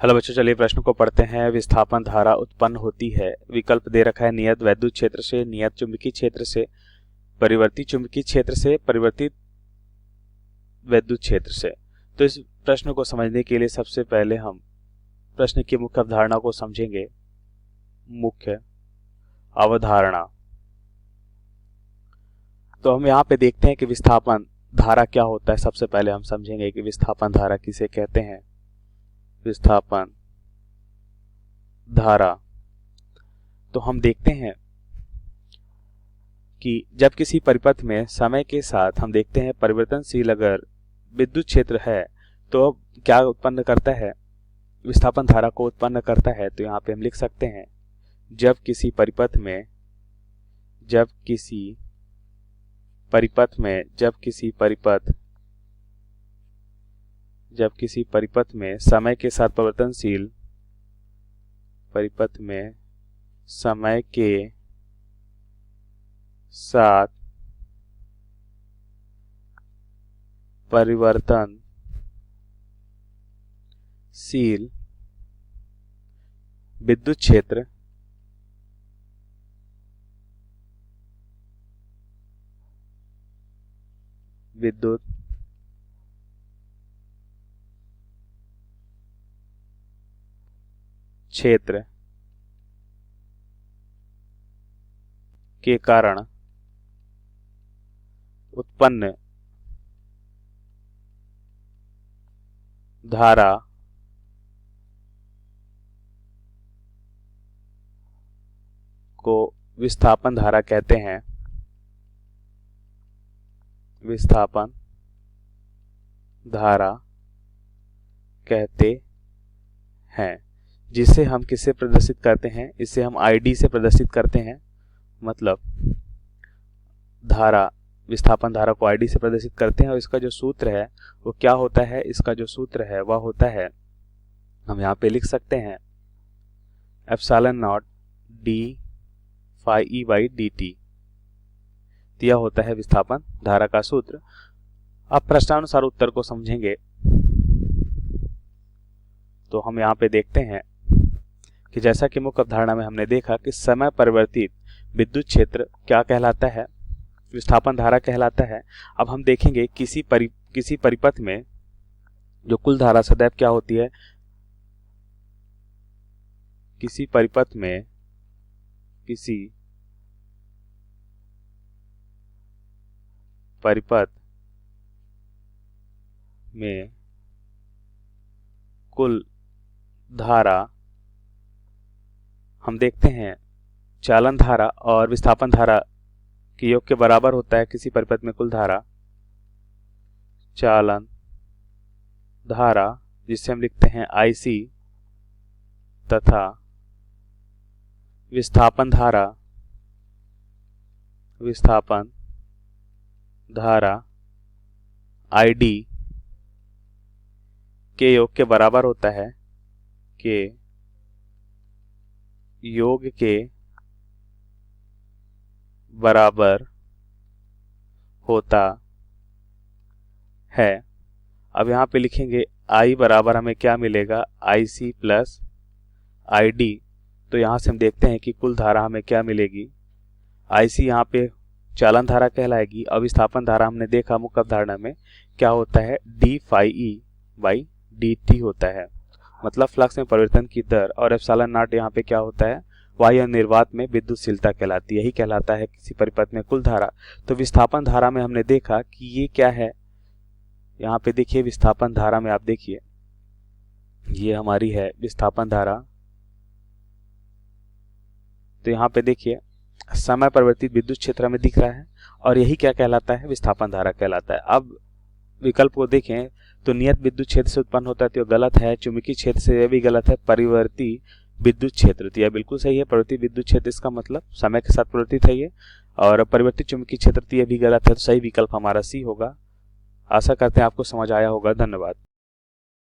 Hello बच्चों, चलिए प्रश्न को पढ़ते हैं। विस्थापन धारा उत्पन्न होती है, विकल्प दे रखा है नियत वैद्युत क्षेत्र से, नियत चुंबकीय क्षेत्र से, परिवर्ती चुंबकीय क्षेत्र से, परिवर्तित वैद्युत क्षेत्र से। तो इस प्रश्न को समझने के लिए सबसे पहले हम प्रश्न की मुख्य अवधारणा को समझेंगे। मुख्य अवधारणा तो हम यहाँ पे देखते हैं कि विस्थापन धारा क्या होता है। सबसे पहले हम समझेंगे कि विस्थापन धारा किसे कहते हैं। विस्थापन धारा तो हम देखते हैं कि जब किसी परिपथ में समय के साथ हम देखते हैं परिवर्तनशील अगर विद्युत क्षेत्र है तो क्या उत्पन्न करता है, विस्थापन धारा को उत्पन्न करता है। तो यहाँ पे हम लिख सकते हैं जब किसी परिपथ में समय के साथ परिवर्तनशील विद्युत क्षेत्र के कारण उत्पन्न धारा को विस्थापन धारा कहते हैं। विस्थापन धारा कहते हैं, जिसे हम किससे प्रदर्शित करते हैं, इसे हम ID से प्रदर्शित करते हैं। मतलब विस्थापन धारा को ID से प्रदर्शित करते हैं और इसका जो सूत्र है वो क्या होता है, इसका जो सूत्र है वह होता है, हम यहाँ पे लिख सकते हैं epsilon not d phi e by dt। यह होता है विस्थापन धारा का सूत्र। अब प्रश्नानुसार उत्तर को समझेंगे तो हम यहाँ पे देखते हैं कि जैसा कि मुख्य अवधारणा में हमने देखा कि समय परिवर्तित विद्युत क्षेत्र क्या कहलाता है, विस्थापन धारा कहलाता है। अब हम देखेंगे किसी परिपथ में जो कुल धारा सदैव क्या होती है, किसी परिपथ में कुल धारा हम देखते हैं चालन धारा और विस्थापन धारा के योग के बराबर होता है। किसी परिपथ में कुल धारा चालन धारा जिसे हम लिखते हैं IC तथा विस्थापन धारा ID के योग के बराबर होता है, के योग के बराबर होता है। अब यहाँ पे लिखेंगे I बराबर हमें क्या मिलेगा, IC प्लस ID। तो यहाँ से हम देखते हैं कि कुल धारा हमें क्या मिलेगी, IC यहाँ पे चालन धारा कहलाएगी। अब विस्थापन धारा हमने देखा मुख्य अवधारणा में क्या होता है, d phi e by dt होता है, मतलब फ्लक्स में परिवर्तन की दर। और एप्सिलॉन नॉट यहाँ पे क्या होता है, वायु निर्वात में विद्युतशीलता कहलाती है। यही कहलाता है किसी परिपथ में कुल धारा। तो विस्थापन धारा में हमने देखा कि ये क्या है, यहाँ पे देखिए विस्थापन धारा में आप देखिए ये हमारी है विस्थापन धारा। तो यहाँ पे देखिए समय परिवर्तित विद्युत क्षेत्र में दिख रहा है और यही क्या कहलाता है, विस्थापन धारा कहलाता है। अब विकल्प को देखें तो नियत विद्युत क्षेत्र से उत्पन्न होता है तो गलत है, चुंबकीय क्षेत्र से यह भी गलत है, परिवर्ती विद्युत क्षेत्र तो यह बिल्कुल सही है। परिवर्तित विद्युत क्षेत्र इसका मतलब समय के साथ परिवर्तित है ये, और परिवर्तित चुंबकीय क्षेत्र तो यह भी गलत है। तो सही विकल्प हमारा C होगा। आशा करते हैं आपको समझ आया होगा। धन्यवाद।